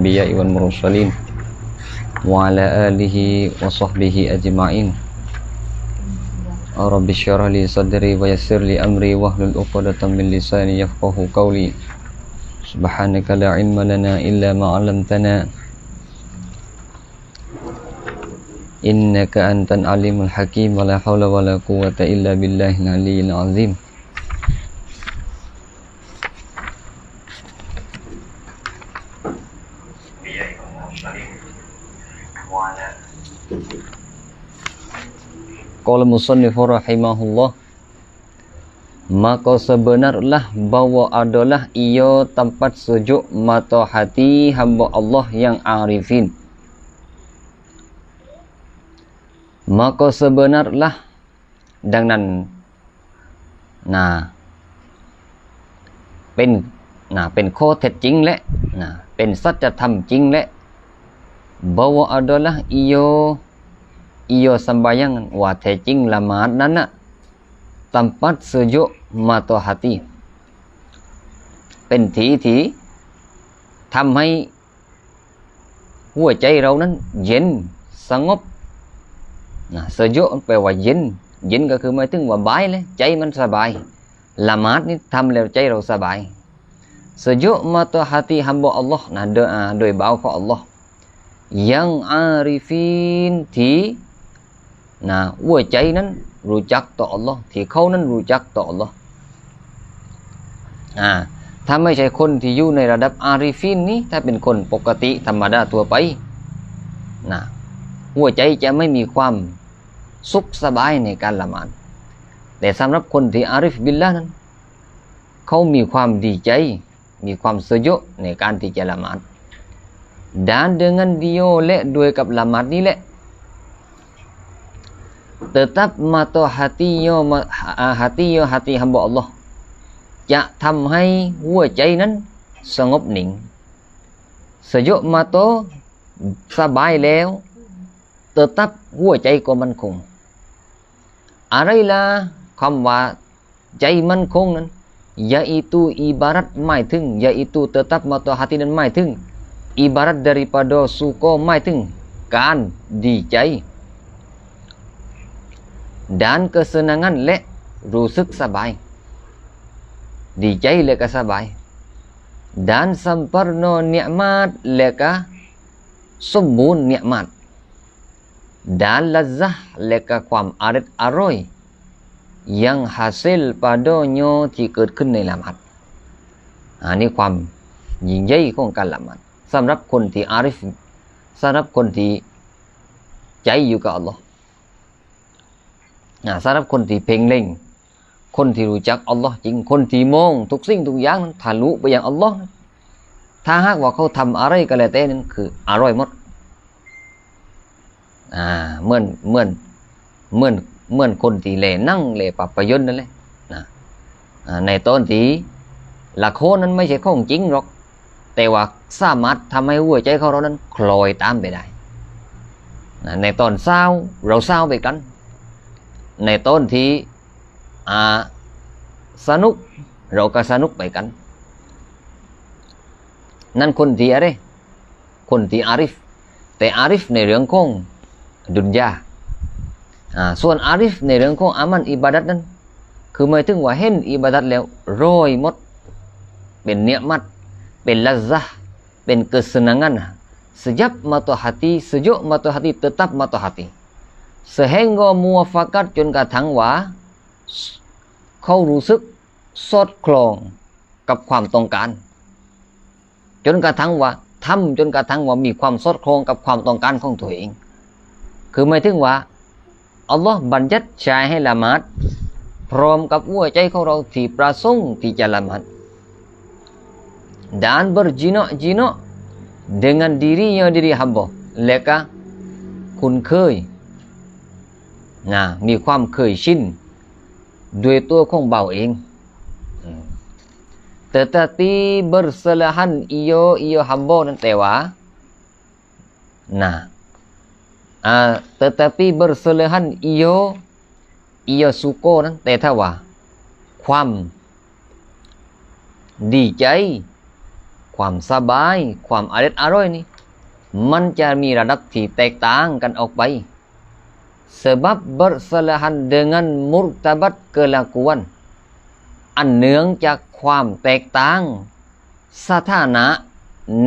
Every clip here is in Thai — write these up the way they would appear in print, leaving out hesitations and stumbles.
الأنبياء والمرسلين وعلى آله وصحبه أجمعين رب اشرح لي صدري ويسر لي أمري واحلل عقدة من لساني يفقهوا قولي سبحانك لا علم لنا إلا ما علمتنا إنك أنت العليم الحكيم ولا حول ولا قوة إلا بالله العلي العظيم Qala musannifu rahimahullah, maka sebenarlah bahwa adalah ia tempat sejuk mata hati hamba Allah yang arifin. Maka sebenarlah ดังนั้นเป็นข้อเท็จจริงและเป็นสัจธรรมจริงและ bahwa adalah ia sembahyang waแท้จริงละหมาดนั้นน่ะ tempat sejuk mata hati เป็นที่ทำให้หัวใจเรานั้นเย็นสงบsejuk แปลว่าเย็นก็คือหมายถึงว่าบายเลยใจมันสบายละหมาดนี่ทำแล้วใจเราสบาย sejuk mata hati hamba Allah โดยบ่าวของ Allah yang arifin ที่หัวใจนั้นรู้จักต่อ Allah ที่เขานั้นรู้จักต่อ Allah ถ้าไม่ใช่คนที่อยู่ในระดับอาริฟินนี้ถ้าเป็นคนปกติธรรมดาทั่วไปหัวใจจะไม่มีความสุขสบายในการละหมาดแต่สำหรับคนที่อาริฟบิลลาห์นั้นเขามีความดีใจมีความsejukในการที่จะละหมาด dan dengan dia และด้วยกับละหมาดนี้แหละ tetap mata hati hamba Allah จะทำให้หัวใจนั้นสงบนิ่ง sejuk mata สบายแล้ว tetap หัวใจก็มั่นคง อะไรล่ะคำว่าใจมั่นคงนั้น yaitu ibarat หมายถึง yaitu tetap mata hati นั้นหมายถึง ibarat daripada suka หมายถึงการดีใจ dan kesenangan และรู้สึกสบายดีใจและก็สบาย dan sempurna nikmat และก็สมบูรณ์ nikmat dan lazah และก็ความอร่อย yang hasil padanya ที่เกิดขึ้นในละหมาดนี่ความยิ่งใหญ่ของการละหมาดสำหรับคนที่อาริฟสำหรับคนที่ใจอยู่กับอัลลอฮ์สำหรับคนที่เพ่งเล็งคนที่รู้จักอัลลอฮ์จริงคนที่มองทุกสิ่งทุกอย่างทะลุไปยังอัลลอฮ์ถ้าหากว่าเขาทำอะไรก็แล้วแต่นั้นคืออร่อยหมดเหมือนคนที่เล่นนั่งเล่นภาพยนตร์นั่นแหละในตอนที่ละครนั้นไม่ใช่ของจริงหรอกแต่ว่าสามารถทำให้หัวใจของเรานั้นคล้อยตามไปได้ในตอนเศร้าเราเศร้าไปกันในตอนที่สนุกเราก็สนุกไปกันนั่นคนที่อะไรคนที่อาริฟแต่อาริฟในเรื่องของดุนยาส่วนอาริฟในเรื่องของอามันอิบาดัตนั้นคือหมายถึงว่าเห็นอิบาดัตแล้วร้อยหมดเป็นเนียมัตเป็นลัซซะห์เป็น kesenangan sejak mata hati sejuk mata hati tetap mata hati sehingga muwafakat จนกระทั่งว่าเขารู้สึกสอดคล้องกับความต้องการจนกระทั่งว่าทำจนกระทั่งว่ามีความสอดคล้องกับความต้องการของตัวเองคือหมายถึงว่าอัลลอฮ์บัญญัติใช้ให้ละหมาดพร้อมกับหัวใจของเราที่ประสงค์ที่จะละหมาด dan berjinak-jinak dengan diri hamba และก็คุ้นเคยมีความเคยชินด้วยตัวของเบาเอง tetapi berselahan ia hamba นั้นแต่ว่าtetapi berselahan ia suka นั้นแต่ถ้าว่าความดีใจ ค ความสบายความอร่อยนี่มันจะมีระดับที่แตกต่างกันออกไปsebab bersalahan dengan murtabat kelakuan อันเนื่องจากความแตกต่างสถานะ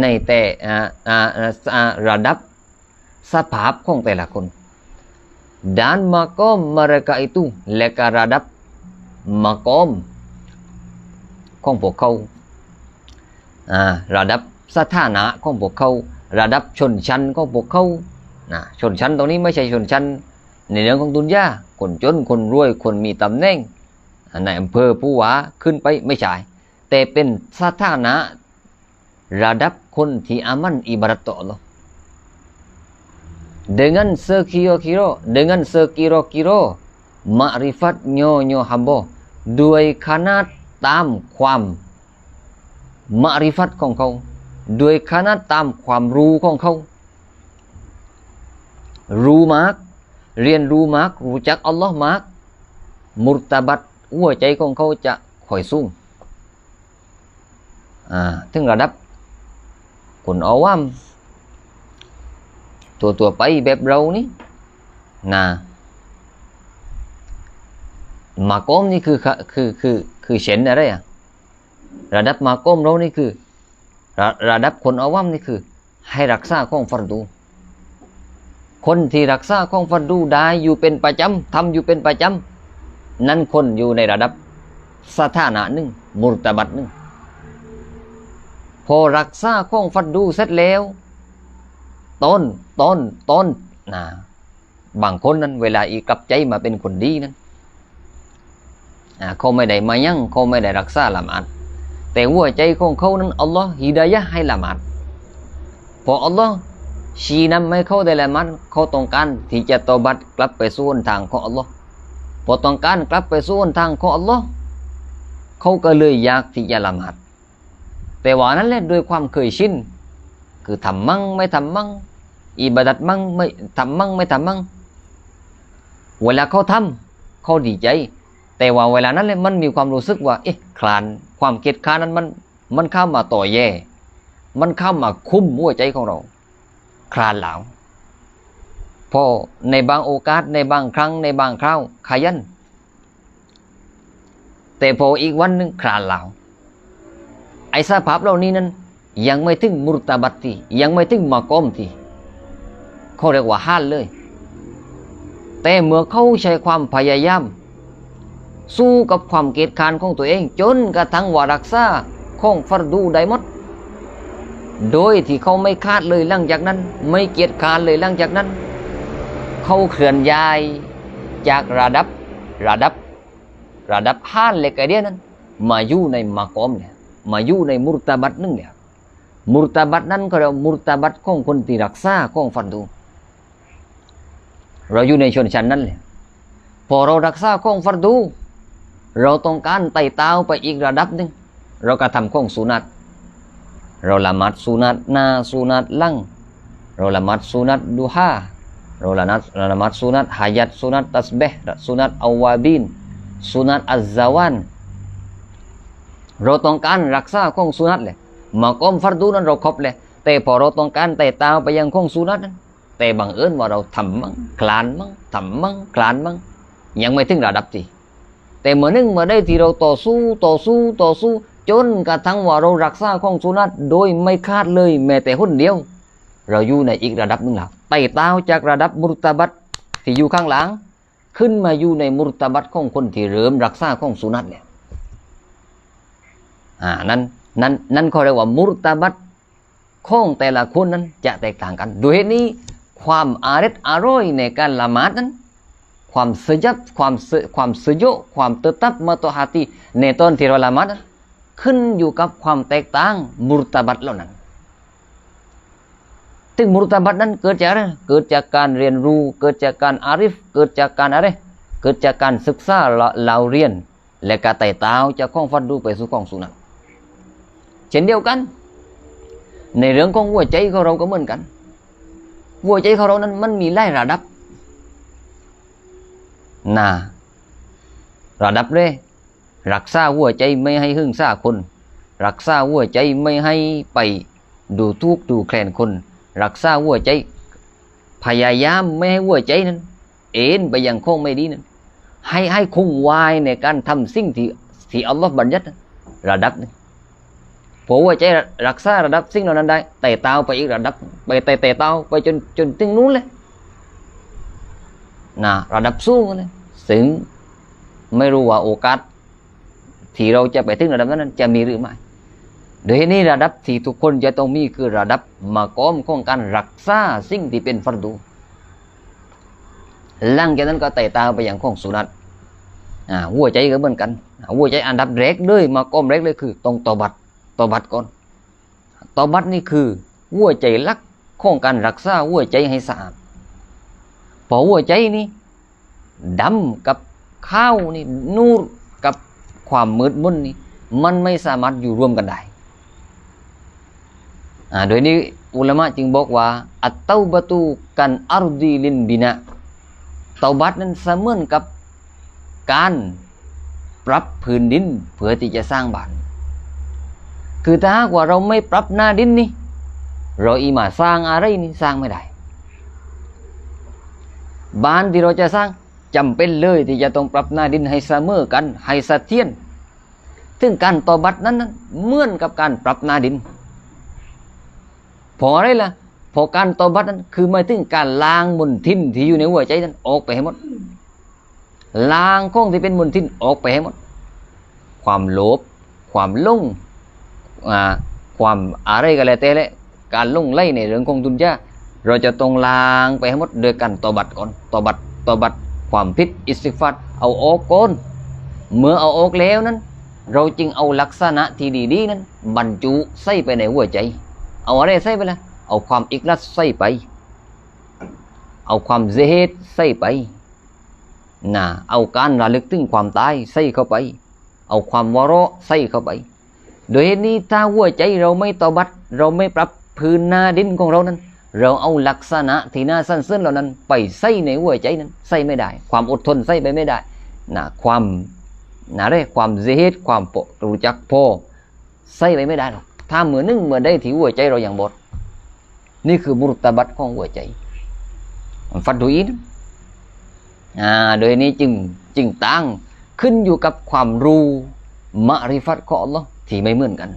ในแต่ระดับสภาพของแต่ละคน dan makom mereka itu และก็ระดับmakom ของพวกเขาระดับสถานะของพวกเขาระดับชนชั้นของพวกเขาชนชั้นตรงนี้ไม่ใช่ชนชั้นในเรื่องของดุนยาคนจนคนรวยคนมีตำแหน่งในอำเภอผู้ว่าขึ้นไปไม่ใช่แต่เป็นสถานะระดับคนที่อามันอิบาดัตต่อ Allah dengan sekiro-kiro makrifat nyo hamba ด้วยขนาดตามความมาริฟัตของเขาด้วยขนาดตามความรู้ของเขารู้มากเรียนรู้มากรู้จักอัลลอฮ์มากมุรตะบัตหัวใจของเขาจะค่อยสูงถึงระดับคนอาวามตัวไปแบบเรานี่มากอมนี่คือเช่นอะไรระดับมากอมเรานี่คือระดับคนอาวามนี่คือให้รักษาของฟัรดูคนที่รักษาของฟัรดูได้อยู่เป็นประจำทำอยู่เป็นประจำนั้นคนอยู่ในระดับสถานะหนึ่งมุรตะบัตหนึ่งพอรักษาของฟัรดูเสร็จแล้วต้นบางคนนั้นเวลาอีกลับใจมาเป็นคนดีนั้นเขาไม่ได้มายั่งเขาไม่ได้รักษาละหมาดแต่หัวใจของเขานั้นอัลลอฮ์ฮิดายะห์ให้ละหมาดพออัลลอฮ์ชี้นำให้เขาได้ละหมาดเขาต้องการที่จะตอบัตกลับไปสู่ทางของอัลลอฮ์พอต้องการกลับไปสู่ทางของอัลลอฮ์เขาก็เลยอยากที่จะละหมาดแต่ว่านั้นแหละด้วยความเคยชินคือทำมั่งไม่ทำมั่งอิบาดัตมั่งไม่ทำมั่งไม่ทำมั่งเวลาเขาทำเขาดีใจแต่ว่าเวลานั้นเลยมันมีความรู้สึกว่าคลานความเกลียดค้านนั้นมันเข้ามาต่อแย่มันเข้ามาคุมหัวใจของเราคลานเหลาพอในบางโอกาสในบางครั้งในบางคราวขยันแต่พออีกวันนึงคลานเหลาไอ้สภาพเหล่านี้นั้นยังไม่ถึงมุรตะบัตที่ยังไม่ถึงมากอมที่เขาเรียกว่าฮาลเลยแต่เมื่อเขาใช้ความพยายามสู้กับความเกียจคร้านของตัวเองจนกระทั่งว่ารักษาของฟัรดูได้หมดโดยที่เขาไม่คาดเลยหลังจากนั้นไม่เกียจคร้านเลยหลังจากนั้นเขาเคลื่อนย้ายจากระดับฮาลเล็กไอเดียนั้นมาอยู่ในมากอมเนี่ยมาอยู่ในมุรตะบัตนึงเนี่ยมุรตะบัตนั้นก็เรียกมุรตะบัตของคนที่รักษาของฟัรดูเราอยู่ในชนชั้นนั้นเลยพอเรารักษาของฟัรดูเราต้องการไต่เต้าไปอีกระดับหนึ่งเราก็ทำของสุนัตเราละหมาดสุนัตหน้าสุนัตหลังเราละหมาดสุนัตดุฮาเราละหมาดสุนัตฮายัตสุนัตตัสบิฮสุนัตอาวาบินสุนัตอัซซาวันเราต้องการรักษาของสุนัตเลยมากอมฟัรดูนั้นเราครบเลยแต่พอเราต้องการไต่เต้าไปยังของสุนัตนั้นแต่บังเอิญว่าเราทำมั่งคลานมั่งทำมั่งคลานมั่งยังไม่ถึงระดับที่แต่เมื่อนึงเมื่อได้ที่เราต่อสู้จนกระทั่งว่าเรารักษาของสุนัตโดยไม่คาดเลยแม้แต่คนเดียวเราอยู่ในอีกระดับหนึ่งแล้วไต่เต้าจากระดับมุรตะบัตที่อยู่ข้างหลังขึ้นมาอยู่ในมุรตะบัตของคนที่เริ่มรักษาของสุนัตเนี่ยนั่นเขาเรียกว่ามุรตะบัตของแต่ละคนนั้นจะแตกต่างกันโดยเหตุนี้ความอร่อยในการละหมาดนั้นความสยับความสยบความtetap matahati ในตอนที่เราละหมาดนั้นขึ้นอยู่กับความแตกต่างมุรตะบัตเหล่านั้นถึงมุรตะบัตนั้นเกิดจากอะไรเกิดจากการเรียนรู้เกิดจากการอาริฟเกิดจากการอะไรเกิดจากการศึกษาเราเรียนและการไต่เต้าจากของฟัรดูไปสู่ของสุนัตเช่นเดียวกันในเรื่องของหัวใจของเราก็เหมือนกันหัวใจของเรานั้นมันมีหลายระดับระดับแรกรักษาหัวใจไม่ให้หึงซ่าคน รักษาหัวใจไม่ให้ไปดูทุกข์ดูแคลนคนรักษาหัวใจพยายามไม่ให้หัวใจนั้นเอ็นไปยังโค้งไม่ดีนั้นให้คงไว้ในการทำสิ่งที่อัลลอฮ์บัญญัติระดับนึงพอหัวใจรักษาระดับสิ่งเหล่านั้นได้แต่เต้าไปอีกระดับไปแต่เต้าไปจนถึงนู้นเลยนะระดับสูงเลยซึ่งไม่รู้ว่าโอกาสที่เราจะไปถึงระดับนั้นจะมีหรือไม่โดยนี้ระดับที่ทุกคนจะต้องมีคือระดับมากอมของการรักษาสิ่งที่เป็นฟัรดูหลังจากนั้นก็ไต่ตามไปอย่างของสุนัตหัวใจก็เหมือนกันหัวใจอันดับแรกเลยมากอมแรกเลยคือต้องตอบัดก่อนตอบัดนี่คือหัวใจลักของการรักษาหัวใจให้สะอาดพอหัวใจนี่ดำกับข้าวนี่นูรกับความมืดมนนี่มันไม่สามารถอยู่รวมกันได้โดยนี้อุลามะจึงบอกว่าอัตเตาบะตูกันอัรดีลินบินะเตาบัตนั้นเสมือนกับการปรับพื้นดินเพื่อที่จะสร้างบ้านคือถ้าหากว่าเราไม่ปรับหน้าดินนี่เราอีมาสร้างอะไรนี่สร้างไม่ได้บ้านที่เราจะสร้างจำเป็นเลยที่จะต้องปรับหน้าดินให้เสมอกันให้เสถียรซึ่งการเตาบัตนั้นเหมือนกับการปรับหน้าดินพออะไรล่ะพอการตอบัตนั้นคือหมายถึงการล้างมลทินที่อยู่ในหัวใจนั้นออกไปให้หมดล้างข้องที่เป็นมลทินออกไปให้หมดความโลภความหลงความอะไรก็แล้วแต่ละการหลงไหลในเรื่องของดุนยาเราจะต้องล้างไปให้หมดโดยการตอบัตก่อนตอบัตความผิดอิสติฆฟารเอาออกก่อนเมื่อเอาออกแล้วนั้นเราจึงเอาลักษณะที่ดีๆนั้นบรรจุใส่ไปในหัวใจเอาอะไรใส่ไปล่ะเอาความอิกลัสใส่ไปเอาความเซฮดใส่ไปเอาการระลึกถึงความตายใส่เข้าไปเอาความวะเราะใส่เข้าไปโดยเหตุนี้ถ้าหัวใจเราไม่ตอบัตเราไม่ปรับพื้นหน้าดินของเรานั้นเราเอาลักษณะที่น่าสั้นเส้นเหล่านั้นไปใส่ในหัวใจนั้นใส่ไม่ได้ความอดทนใส่ไปไม่ได้ความความเซฮดความรู้จักพอใส่ไปไม่ได้หรอกถ้าเหมือนเมื่อได้ที่หัวใจเราอย่างบดนี่คือมุรตบัตของหัวใจฟัดดูอินโดยนี้จึงตั้งขึ้นอยู่กับความรู้มะริฟัตของอัลลอฮ์ที่ไม่เหมือนกัน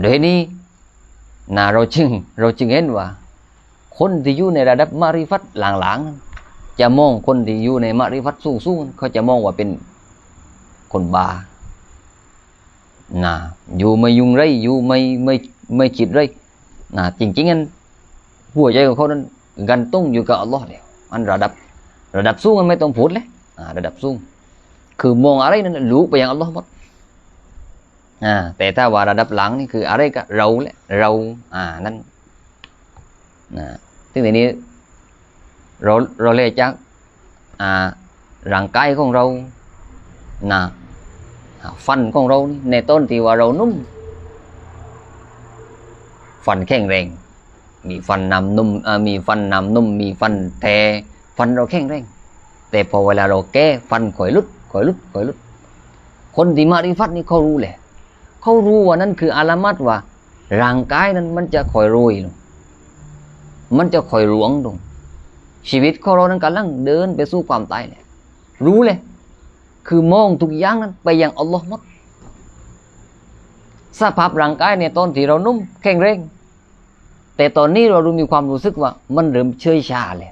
โดยนี้เราจึงเห็นว่าคนที่อยู่ในระดับมะริฟัตหลังๆจะมองคนที่อยู่ในมะริฟัตสูงเขาจะมองว่าเป็นคนบาอยู่ไม่ยุ่งไรอยู่ไม่คิดไรจริงๆนั้นหัวใจของเขานั้นกันต้องอยู่กับอัลลอฮ์เดียวอันระดับสูงมันไม่ต้องพูดเลยระดับสูงคือมองอะไรนั้นรู้ไปอย่างอัลลอฮ์หมดแต่ถ้าว่าระดับหลังนี่คืออะไรก็เรานั่นซึ่งในนี้เราเลยจากร่างกายของเราฟันของเราในต้นที่ว่าเรานุ่มฟันแข็งแรงมีฟันนำนุ่มมีฟันนำนุ่มมีฟันแทฟันเราแข็งแรงแต่พอเวลาเราแก้ฟันข่อยลุดคนที่มาริฟัตนี่เขารู้แหละเขารู้ว่านั่นคืออาลามัดว่าร่างกายนั้นมันจะข่อยโรยลงมันจะข่อยหลวงลงชีวิตของเรานั้นกำลังเดินไปสู่ความตายเลยรู้เลยคือมองทุกอย่างนั้นไปยังอัลลอฮ์หมดสภาพร่างกายในตอนที่เรานุ่มแข็งแรงแต่ตอนนี้เรามีความรู้สึกว่ามันเริ่มเฉยชาเลย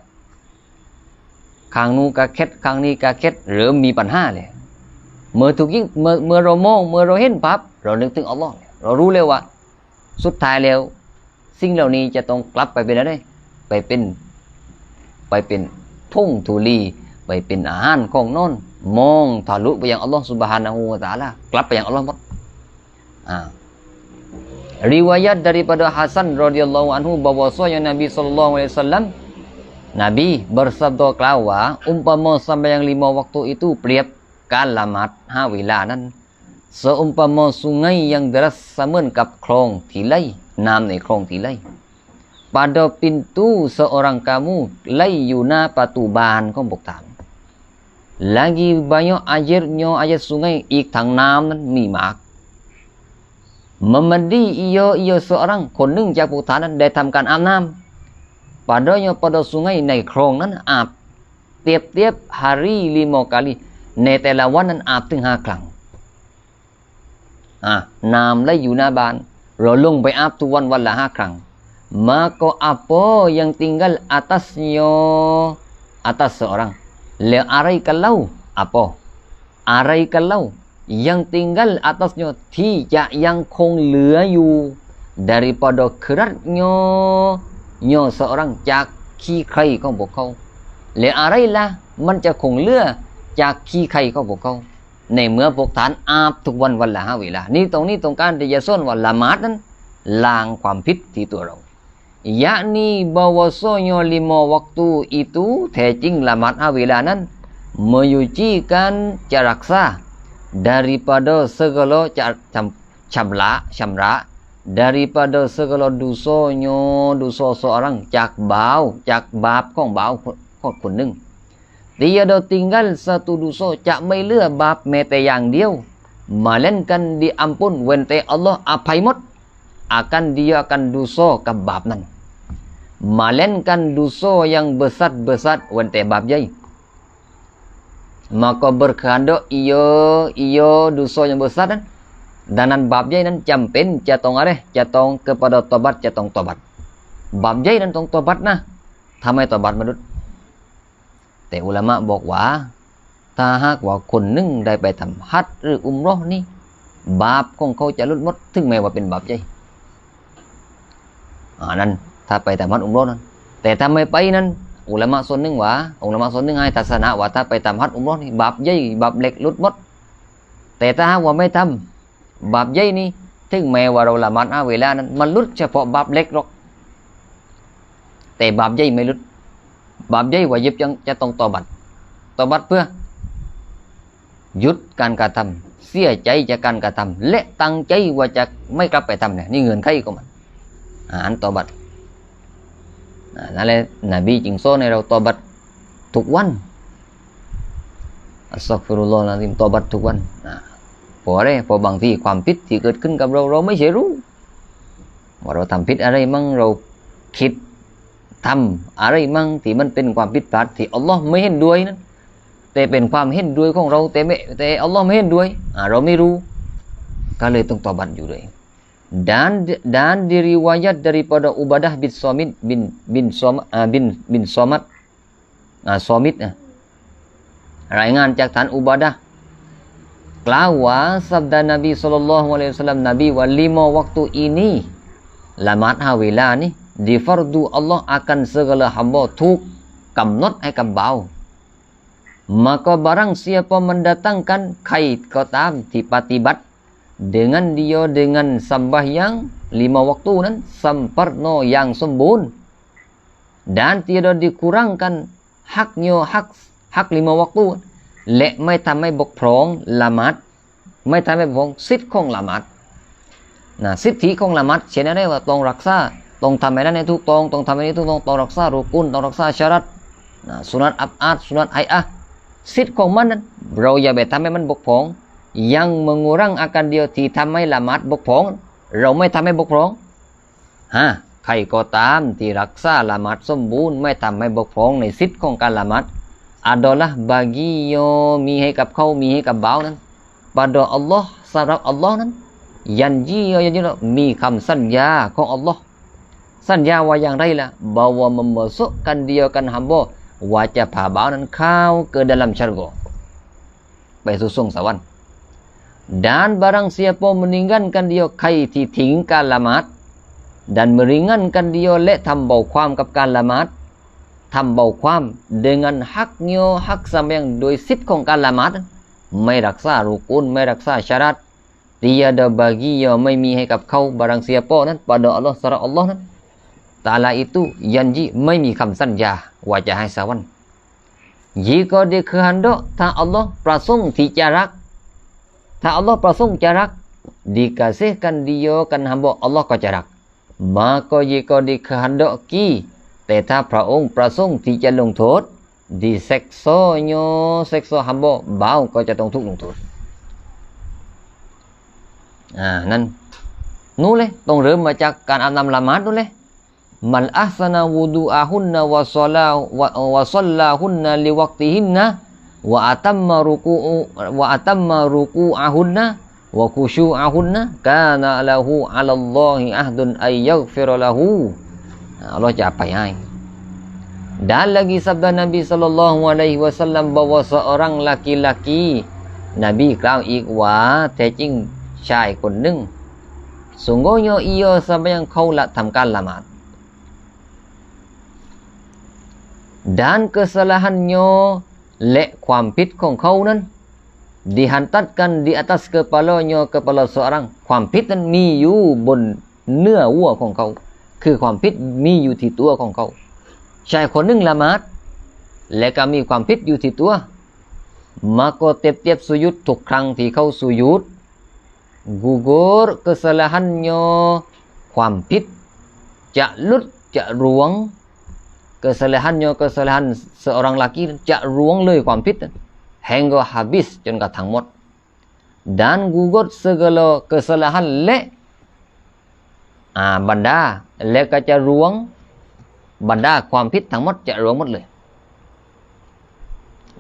ข้างนู้นกะเค็ดข้างนี้กะเค็ดเริ่มมีปัญหาเลยเมื่อถูกยิ่งเมื่อเรามองเมื่อเราเห็นภาพเรานึกถึงอัลลอฮ์เรารู้เลยว่าสุดท้ายแล้วสิ่งเหล่านี้จะต้องกลับไปเป็นอะไรไปเป็นทุ่งทุลีไปเป็นอาหารของนอนมองทะลุไปยังอัลลอฮ์ซุบฮานะฮูวะตะอาลากลับไปยังอัลลอฮ์หมดriwayat daripada Hasan radhiyallahu anhu bahwasanya Nabi sallallahu alaihi wasallam Nabi bersabda กล่าวว่าอุปมาsembahyang 5 waktu itu เปรียบการละหมาด5 เวลานั้น seumpama sungai yang deras เสมือนกับคลองที่ไหลน้ำในคลองที่ไหล pada pintu seorang kamu ไหลอยู่หน้าประตูบ้านของพวกท่าน lagi banyak airnya air sungai อีกทางน้ำนั้นมีมาก Memandi ia seorang คนหนึ่งจากผู้ฐานนั้นได้ทำการอาบน้ำ padanya pada sungai ในคลองนั้นอาบ tiap-tiap hari 5 kali ในแต่ละวันนั้นอาบถึง5 ครั้งน้ำไหลอยู่หน้าบ้านเราลงไปอาบทุกวันวันละ5 ครั้ง maka apa yang tinggal atasnya atas seorang แล้วอะไรกันเล่า apa อะไรกันเล่า yang tinggal atasnya ที่จะยังคงเหลืออยู่ daripada keratnya seorang จากขี้ใครของพวกเขาแล้วอะไรล่ะมันจะคงเหลือจากขี้ใครของพวกเขาในเมื่อพวกท่านอาบทุกวันวันละ5 เวลานี่ตรงนี้ตรงการที่จะสอนว่าละหมาดนั้นล้างความผิดที่ตัวเรา yakni bahwasanya 5 waktu itu แท้จริงละหมาด5 เวลานั้น menyucikan จะรักษา daripada segala จะชำระ daripada segala dosa seorang จากบาปของบ่าวคนหนึ่ง tiada tinggal satu dosa จะไม่เหลือบาปแม้แต่อย่างเดียว melainkan diampun เว้นแต่อัลลอฮ์อภัยหมด akan dia akan dosa กับบาปนั้น melainkan dosa yang besar เว้นแต่บาปใหญ่ maka berkehendak ia dosa yang besar นั้น ดังนั้นบาปใหญ่นั้นจำเป็นจะต้องอะไรจะต้อง kepada tobat จะต้อง tobat บาปใหญ่นั้นต้อง tobat นะทำไม tobat มนุษย์แต่อุลามะบอกว่าถ้าหากว่าคนหนึ่งได้ไปทำฮัจญ์หรืออุมเราะห์นี่บาปของเขาจะลดหมดถึงแม้ว่าเป็นบาปใหญ่นั้นถ้าไปทำฮัจญ์อุมเราะห์นั้นแต่ถ้าไม่ไปนั้นอุลามะส่วนหนึ่งให้ทัศนะว่าถ้าไปทำฮัจญ์อุมเราะห์นี่บาปใหญ่บาปเล็กลดหมดแต่ถ้าหากว่าไม่ทำบาปใหญ่นี่ถึงแม้ว่าเราละหมาด5 เวลานั้นมันลดเฉพาะบาปเล็กหรอกแต่บาปใหญ่ไม่ลดบาปใหญ่ว่ายิบจะต้องตอบัดเพื่อหยุดการกระทำเสียใจจากการกระทำและตั้งใจว่าจะไม่กลับไปทำเนี่ยนี่เงื่อนไขของมันอันตอบัดนั่นแหละนบีจึงสอนให้เราตอบัดทุกวันอัสตัฆฟิรุลลอฮ์นะซิมตอบัดทุกวันเพราะบางทีความผิดที่เกิดขึ้นกับเราไม่ใช่รู้ว่าเราทำผิดอะไรมั่งเราคิดทำอะไรมั่งที่มันเป็นความผิดพลาดที่อัลลอฮ์ไม่เห็นด้วยนั้นแต่เป็นความเห็นด้วยของเราแต่อัลลอฮ์ไม่เห็นด้วยเราไม่รู้ก็เลยต้องตอบัดอยู่เลยdan diriwayat daripada Ubadah bin Samit bin Somat Somit รายงานจากท่านอุบาดะห์กล่าวว่าsabda Nabi sallallahu alaihi wasallam Nabi wa 5 waktu iniละหมาด5 เวลานี่di fardu Allah akan segala hamba ถูกกำหนดให้กับบ่าว maka barang siapa mendatangkan ใครก็ตามที่ปฏิบัติ dengan dia dengan sembahyang 5 waktu นั้น sempurna yang sempurna dan tiada dikurangkan haknya hak 5 waktu และไม่ทำให้บกพร่องละหมาดไม่ทำให้บกพร่องสิทธิ์ของละหมาดสิทธิของละหมาดเช่นอะไรว่าต้องรักษาต้องทำให้นั้นให้ถูกต้องทำให้นี้ถูกต้องรักษารุกุนต้องรักษาชารัตสุนัตอับอาดสุนัตไฮอะสิทธิ์ของมันนั้นเราอย่าไปทำให้มันบกพร่องyang mengurang akan dia ที่ทำให้ละหมาดบกพร่องเราไม่ทำให้บกพร่องใครก็ตามที่รักษาละหมาดสมบูรณ์ไม่ทำให้บกพร่องในสิทธิ์ของการละหมาดadalah baginya มีให้กับเขามีให้กับบ่าวนั้น pada Allah สำหรับอัลลอฮ์นั้นyanji มีคำสัญญาของอัลลอฮ์สัญญาว่าอย่างไรล่ะ bahwa memasukkan dia kan hamba ว่าจะพาบ่าวนั้นเข้าke dalam syurga ไปสู่สวงสวรรค์ dan barang siapa meninggalkan dia ใครที่ทิ้งการละหมาด dan meringankan dia และทำเบาความกับการละหมาดทำเบาความ dengan haknya hak sembahyang โดยสิทธิ์ของการละหมาดไม่รักษารุกุนไม่รักษาสยารัต tiada baginya ไม่มีให้กับเขา barang siapa นั้น pada Allah สำหรับอัลลอฮ์นั้นตะอาลา itu janji ไม่มีคำสัญญาว่าจะให้สวรรค์ jika dia kehendak ถ้าอัลลอฮ์ประสงค์ที่จะรักถ้าอัลลอฮ์ประสงค์จะรัก dikasihkan dia kan hamba อัลลอฮ์ก็จะรัก maka jika dikehendaki แต่ถ้าพระองค์ประสงค์ที่จะลงโทษ diseksonya เซ็กโซฮัมโบบ่าวก็จะต้องถูกลงโทษนั่น นู้นเลยต้องเริ่มมาจากการอาบน้ำละหมาดนู้นเลยมันอัสนาวูดูอาหุนนะวะซอลาวะซัลลาหุนนะลิวักติหินนะวะอัตัมมารุกูอาหุนนะวะคุชูอาหุนนะกานะละหูอัลลอฮิอัฮดุนอัยยัฆฟิรละหูAllahจะapaให้ Dan lagi sabda Nabi sallallahu alaihi wasallam bahwa seorang laki-laki Nabi กล่าวอีกว่าแท้จริงชายคนหนึ่ง sungguhnya ia sembahyang kau thamkan lamat dan kesalahannya และความผิดของเขานั้น dihantarkan di atas kepalanya kepala seorang ความผิดนั้นมีอยู่บนเนื้อวัวของเขาคือความผิดมีอยู่ที่ตัวของเขาชายคนหนึ่งละหมาดและก็มีความผิดอยู่ที่ตัว maka tiap-tiap sujud ทุกครั้งที่เขาสุญูด gugur kesalahannya ความผิดจะลุดจะร่วง kesalahannya kesalahan seorang laki จะร่วงเลยความผิด hingga habis จนกระทั่งหมด dan gugur segala kesalahan และบรรดาและก็จะร่วงบรรดาความผิดทั้งหมดจะร่วงหมดเลย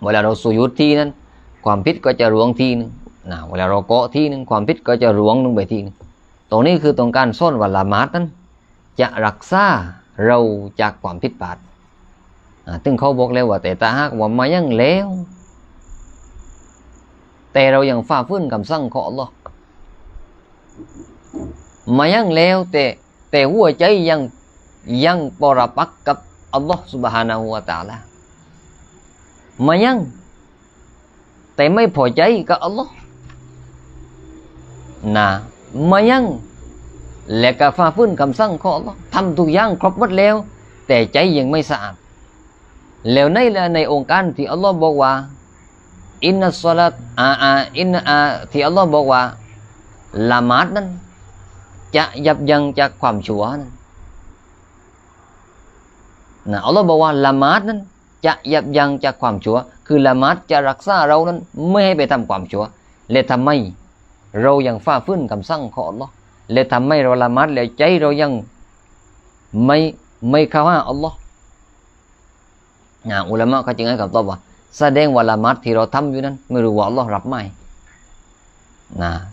เวลาเราสุญูดทีนั้นความผิดก็จะร่วงทีนึงเวลาเราเกาะทีนึงความผิดก็จะร่วงลงไปทีนึงตรงนี้คือตรงการซ่อนว่าละหมาดนั้นจะรักษาเราจากความผิดพลาดซึ่งเขาบอกแล้วว่าแต่ถ้าหากว่ามายังแล้วแต่เรายังฝ่าฝืนคำสั่งของอัลลอฮ์มายังแล้วแต่หัวใจยังปรปักษ์กับอัลลอฮ์ Subhanahu wa Taala มายังแต่ไม่พอใจกับอัลลอฮ์มายังและก็ฝ่าฝืนคำสั่งของอัลลอฮ์ทำทุกอย่างครบหมดแล้วแต่ใจยังไม่สะอาดแล้วในองค์การที่อัลลอฮ์บอกว่าอินนัสศอลาตที่อัลลอฮ์บอกว่าละหมาดนั้นจะยับยั้งจากความชั่วนั้นอัลลอฮ์บอกว่าละหมาดนั้นจะยับยั้งจากความชั่วคือละหมาดจะรักษาเรานั้นไม่ให้ไปทำความชั่วและทำไมเรายังฝ่าฝืนคำสั่งของอัลลอฮ์และทำให้เราละหมาดแล้วใจเรายังไม่เข้าหาอัลลอฮ์อุลามะเขาจึงให้คำตอบว่าแสดงว่าละหมาดที่เราทำอยู่นั้นไม่รู้ว่าอัลลอฮ์รับไหม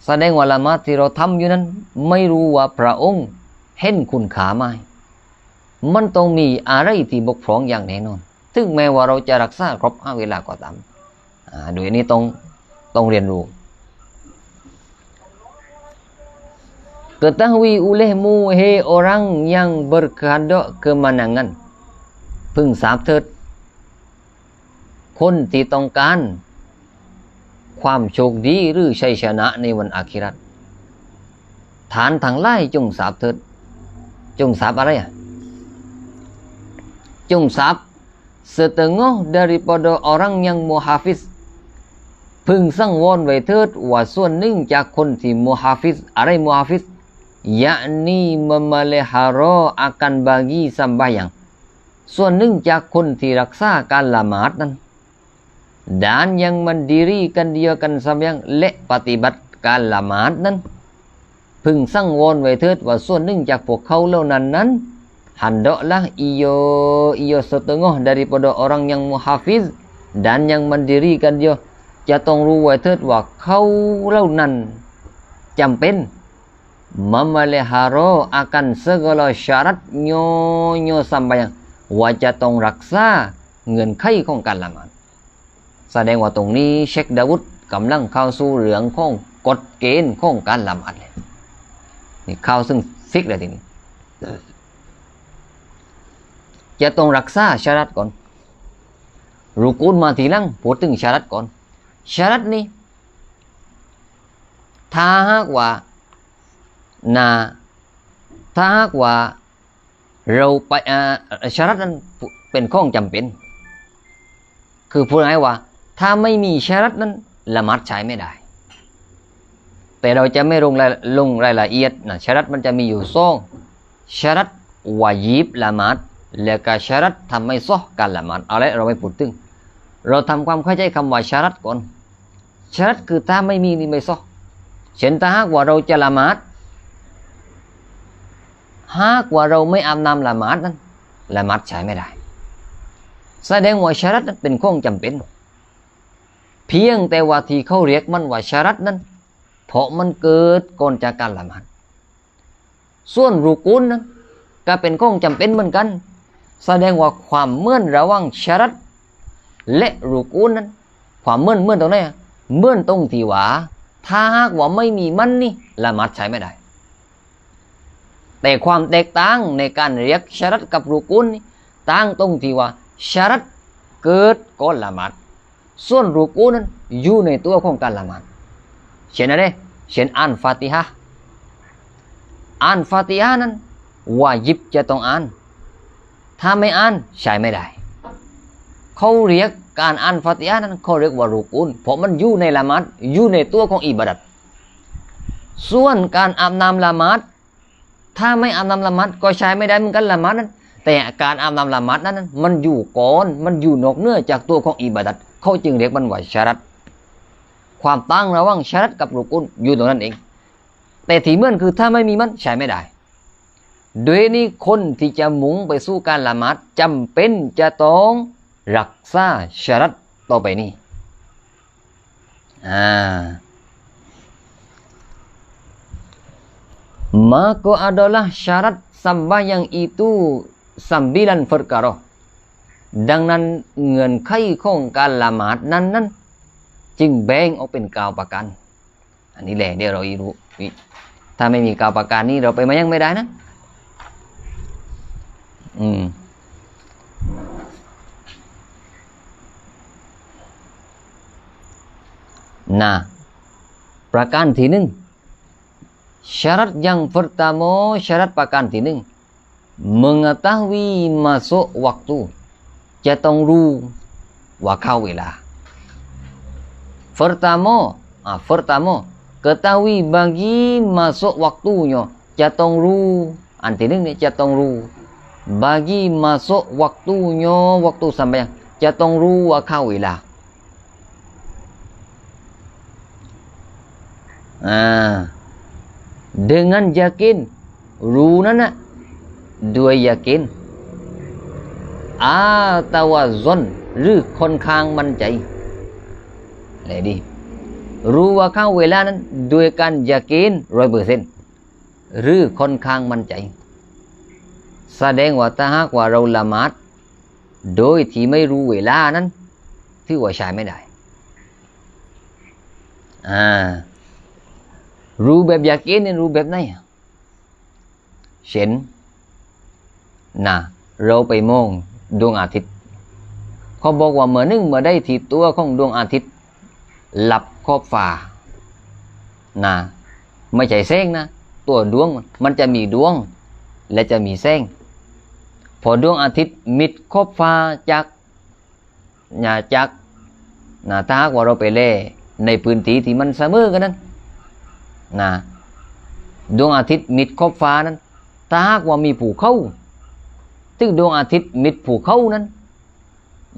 แสดงว่าละหมาดที่เราทำอยู่นั้นไม่รู้ว่าพระองค์เห็นคุณค่าไหมมันต้องมีอะไรที่บกพร่องอย่างแน่นอนถึงแม้ว่าเราจะรักษาครบ5 เวลาก็ตามโดยนี้ต้องเรียนรู้ Ketahui olehmu hei orang yang berkehendak kemenangan พึงทราบเถิดคนที่ต้องการความโชคดีหรือชัยชนะในวันอาคิเราะห์ฐานทั้งหลายจงทราบเถิดจงทราบอะไรจงทราบ setengah daripada orang yang muhafiz พึงสังวรไว้เถิดว่าส่วนหนึ่งจากคนที่มุฮาฟิซอะไรมุฮาฟิซ yakni memelihara akan bagi sembahyang ส่วนหนึ่งจากคนที่รักษาการละหมาดนั้น dan yang mendirikan dia kan sembahyang และปฏิบัติการละหมาดนั้นพึงสังวรไว้เถิดว่าส่วนหนึ่งจากพวกเขาเหล่านั้นhendaklah ia setengah daripada orang yang muhafiz dan yang mendirikan dia จะต้องรู้ไว้เถิดว่าเขาเหล่านั้นจำเป็น memelihara akan segala syaratnya sembahyang ว่าจะต้องรักษาเงื่อนไขของการละหมาดแสดงว่าตรงนี้เชคดาวุดกำลังเข้าสู่เรื่องของกฎเกณฑ์ของการละหมาดเลยนี่เข้าซึ่งฟิกเลยทีนี้จะต้องรักษาชารัตก่อนรุกูนมาทีหลังพูดถึงชารัตก่อนชารัตนี้ถ้าหากว่าเราไปชารัตนั้นเป็นข้องจำเป็นคือพูดง่ายว่าถ้าไม่มีชารัตนั้นละหมาดใช้ไม่ได้แต่เราจะไม่ลงรายละเอียดชารัตมันจะมีอยู่2ชารัตวาญิบละหมาดและก็ชารัตทำให้ซอการละหมาดอะไรเราไม่พูดถึงเราทำความเข้าใจคำว่าชารัตก่อนชารัตคือถ้าไม่มีนี่ไม่ซอเช่นถ้าหากว่าเราจะละหมาด หากว่าเราไม่อาบน้ำละหมาดนั้นละหมาดใช้ไม่ได้แสดงว่าชะรัตนั้นเป็นของจำเป็นเพียงแต่ว่าที่เขาเรียกมันว่าชะรัตนั้นเพราะมันเกิดก่อนจากการละหมาดส่วนรุกูนนั้นก็เป็นของจำเป็นเหมือนกันแสดงว่าความเหมือนระหว่างชะรัตและรุกูนนั้นความเหมือนตรงไหนเหมือนตรงที่ว่าถ้าหากว่าไม่มีมันนี่ละหมาดใช้ไม่ได้แต่ความแตกต่างในการเรียกชะรัตกับรุกูนนี่ต่างตรงที่ว่าชะรัตเกิดก่อนละหมาดส่วนรุกูนนั้นอยู่ในตัวของการละหมาดเช่นอะไรเช่นอ่านฟาติฮะนั้นวาญิบจะต้องอ่านถ้าไม่อ่านใช้ไม่ได้เขาเรียกการอ่านฟาติฮะนั้นเขาเรียกว่ารุกูนเพราะมันอยู่ในละหมาดอยู่ในตัวของอิบาดัตส่วนการอาบน้ำละหมาดถ้าไม่อาบน้ำละหมาดก็ใช้ไม่ได้เหมือนกันละหมาดนั้นแต่การอาบน้ำละหมาดนั้นมันอยู่ก่อนมันอยู่นอกเหนือจากตัวของอิบาดัตเขาจึงเรียกมันว่าชะรัตความตั้งระหว่างชะรัตกับรุกูนอยู่ตรงนั้นเองแต่ที่เหมือนคือถ้าไม่มีมันใช้ไม่ได้โดยนี้คนที่จะมุ่งไปสู่การละหมาดจำเป็นจะต้องรักษาชะรัตต่อไปนี้maka adalah syarat sembahyang itu 9 perkara ดังนั้นเงื่อนไขของการละหมาดนั้นจึงแบ่งออกเป็น9ประการอันนี้แหละเดี๋ยวเรารู้ถ้าไม่มี9ประการนี้เราไปมายังไม่ได้นะประการที่ 1 syarat yang pertama syarat ประการที่ 1 mengetahui masuk waktu จะต้องรู้ว่าเข้าเวลา pertama ketahui bagi masuk waktunya จะต้องรู้อันที่ 1นี่จะต้องรู้ bagi masuk waktunya waktu sembahyang จะต้องรู้ว่าเข้าเวลาdengan yakin รู้นั้นนะด้วย yakin atau zon หรือค่อนข้างมั่นใจเลยดีรู้ว่าเข้าเวลานั้นด้วยการ yakin 100% หรือค่อนข้างมั่นใจแสดงว่าถ้าหากว่าเราละหมาดโดยที่ไม่รู้เวลานั้นถือว่าใช้ไม่ได้รู้แบบยากินนี่รู้แบบไหนเช่นเราไปมองดวงอาทิตย์เขาบอกว่าเมื่อได้ที่ตัวของดวงอาทิตย์หลับขอบฟ้าไม่ใช่แสงนะตัวดวงมันจะมีดวงและจะมีแสงพอดวงอาทิตย์มิดขอบฟ้าจากถ้าหากว่าเราไปเล่ในพื้นที่ที่มันเสมอกันนั้นดวงอาทิตย์มิดขอบฟ้านั้นถ้าหากว่ามีภูเขาซึ่งดวงอาทิตย์มิดภูเขานั้น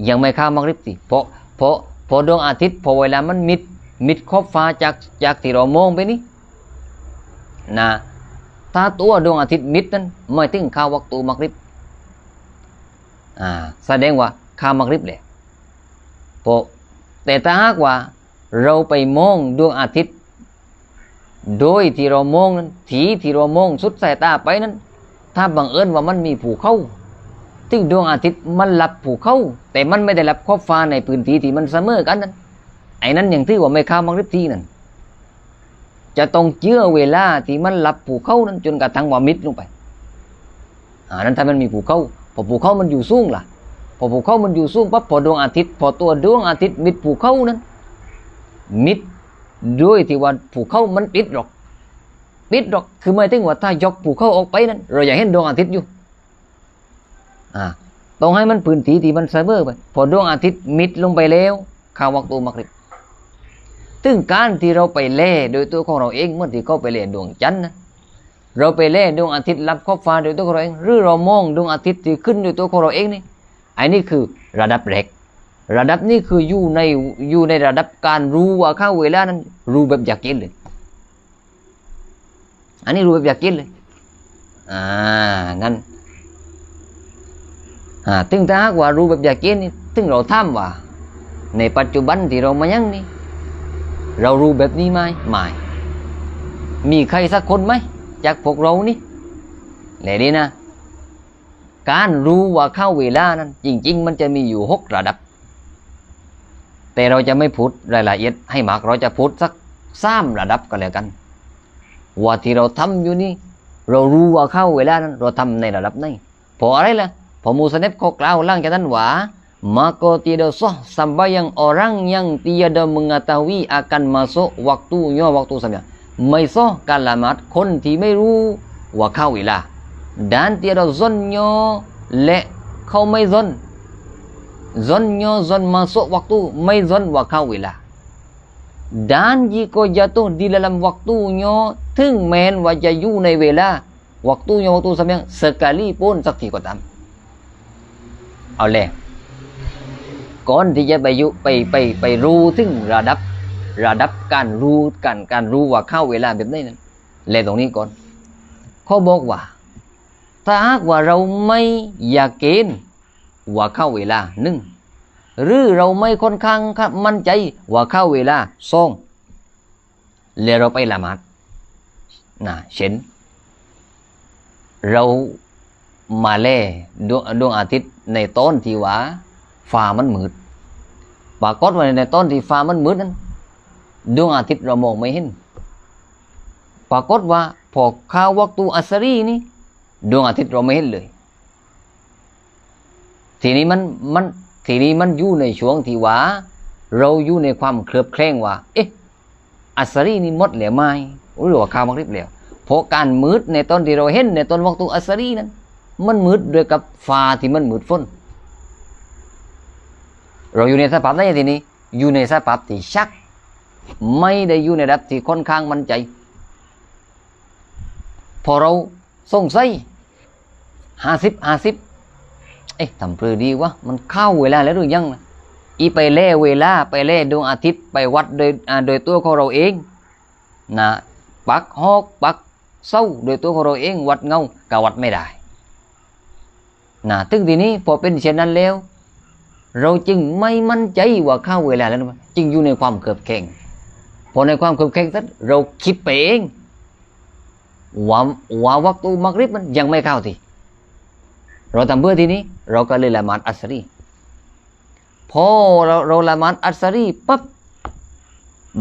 ยังไม่เข้ามักริบสิพอดวงอาทิตย์พอเวลามันมิดขอบฟ้าจากที่เรามองไปนี้ถ้าตัวดวงอาทิตย์มิดนั้นไม่ถึงเข้าวักตูมักริบแสดงว่าเข้ามักริบเลยแต่ถ้าหากว่าเราไปมองดวงอาทิตย์โดยที่เรามองนั้นที่เรามองสุดสายตาไปนั้นถ้าบังเอิญว่ามันมีภูเขาซึ่งดวงอาทิตย์มันหลับภูเขาแต่มันไม่ได้หลับขอบฟ้าในพื้นที่ที่มันเสมอกันนั้นไอ้นั้นอย่างที่ว่าไม่เข้ามักริบทีนั้นจะต้องเชื่อเวลาที่มันหลับภูเขานั้นจนกระทั่งว่ามิดลงไปนั้นถ้ามันมีภูเขาพอภูเขามันอยู่สูงล่ะพอภูเขามันอยู่สูงปั๊บพอดวงอาทิตย์พอตัวดวงอาทิตย์มิดภูเขานั้นมิดด้วยที่ว่าภูเขามันปิดหรอกคือไม่ถึงว่าถ้ายกภูเขาออกไปนั้นเราอยากเห็นดวงอาทิตย์อยู่ต้องให้มันพื้นที่ที่มันเสมอไปพอดวงอาทิตย์มิดลงไปแล้วเข้าวักตูมักริบถึงการที่เราไปเล่โดยตัวของเราเองเมื่อที่เขาไปเล่ดวงจันทร์นะเราไปเล่ดวงอาทิตย์รับขอบฟ้าโดยตัวของเราเองหรือเรามองดวงอาทิตย์ที่ขึ้นโดยตัวของเราเองนี่ไอ้นี่คือระดับแรกระดับนี้คืออยู่ในระดับการรู้ว่าเข้าเวลานั้นรู้แบบอยากกินเลยอันนี้รู้แบบอยากกินเลย นั่นถึงถ้าหากว่ารู้แบบยากินนี่ถึงเราถามว่าในปัจจุบันที่เรามายังนี่เรารู้แบบนี้ไหมไม่มีใครสักคนไหมจากพวกเรานี่แหละนี่นะการรู้ว่าเข้าเวลานั้นจริงๆมันจะมีอยู่6 ระดับแต่เราจะไม่พูดรายละเอียดให้มากเราจะพูดสัก3 ระดับก็แล้วกันว่าที่เราทำอยู่นี่เรารู้ว่าเข้าเวลานั้นเราทำในระดับไหนเพราะอะไรล่ะเพราะมูสเนฟเขากล่าวหลังจากนั้นว่าmaka tidak sah sembahyang orang yang tiada mengetahui akan masuk waktunya waktu sembahyang ไม่ซ้อการละหมาดคนที่ไม่รู้ว่าเข้าเวลา dan tiada zonnya และเขาไม่zon zonnya zon masuk waktu ไม่zon ว่าเข้าเวลา dan jika jatuh di dalam waktunya ถึงแม้นว่าจะอยู่ในเวลา waktunya waktu sembahyang sekalipun สักทีก็ตามเอาเลยก่อนที่จะไปรู้ถึงระดับการรู้ว่าเข้าเวลาแบบนี้นั้นเลยตรงนี้ก่อนเขาบอกว่าถ้าหากว่าเราไม่อยากเกณฑ์ว่าเข้าเวลา1หรือเราไม่ค่อนข้างมั่นใจว่าเข้าเวลา2แล้วเราไปละหมาดเช่นเรามาแลดวงอาทิตย์ในต้นที่ว่าฟ้ามันมืดปรากฏว่าในตอนที่ฟ้ามันมืดนั้นดวงอาทิตย์เรามองไม่เห็นปรากฏว่าพอเข้าวักตุอัสรีนี่ดวงอาทิตย์เราไม่เห็นเลยทีนี้มันอยู่ในช่วงที่ว่าเราอยู่ในความเคลือบแคลงว่าอัสรีนี่หมดแล้วไหมหรือว่าข้าวมักริบแล้วเพราะการมืดในตอนที่เราเห็นในตอนวักตุอัสรีนั้นมันมืดด้วยกับฟ้าที่มันมืดฝนเราอยู่ในสภาพไหนทีนี้อยู่ในสภาพที่ชักไม่ได้อยู่ในระดับที่ค่อนข้างมั่นใจพอเราสงสัย50ทำเพื่อดีวะมันเข้าเวลาแล้วหรือยังไปเล่เวลาไปเล่ดวงอาทิตย์ไปวัดโดยตัวของเราเองปักฮอกปักเศร้าโดยตัวของเราเองวัดเงาก็วัดไม่ได้ถึงทีนี้พอเป็นเช่นนั้นแล้วเราจึงไม่มั่นใจว่าเข้าเวลาแล้วจึงอยู่ในความเกือบแข่งพอในความเกือบแข่งนั้นเราคิดไปเองว่าวักตุมักริบมันยังไม่เข้าทีเราทำเพื่อทีนี้เราก็เลยละหมาดอัสรีพอเราละหมาดอัสรีปั๊บ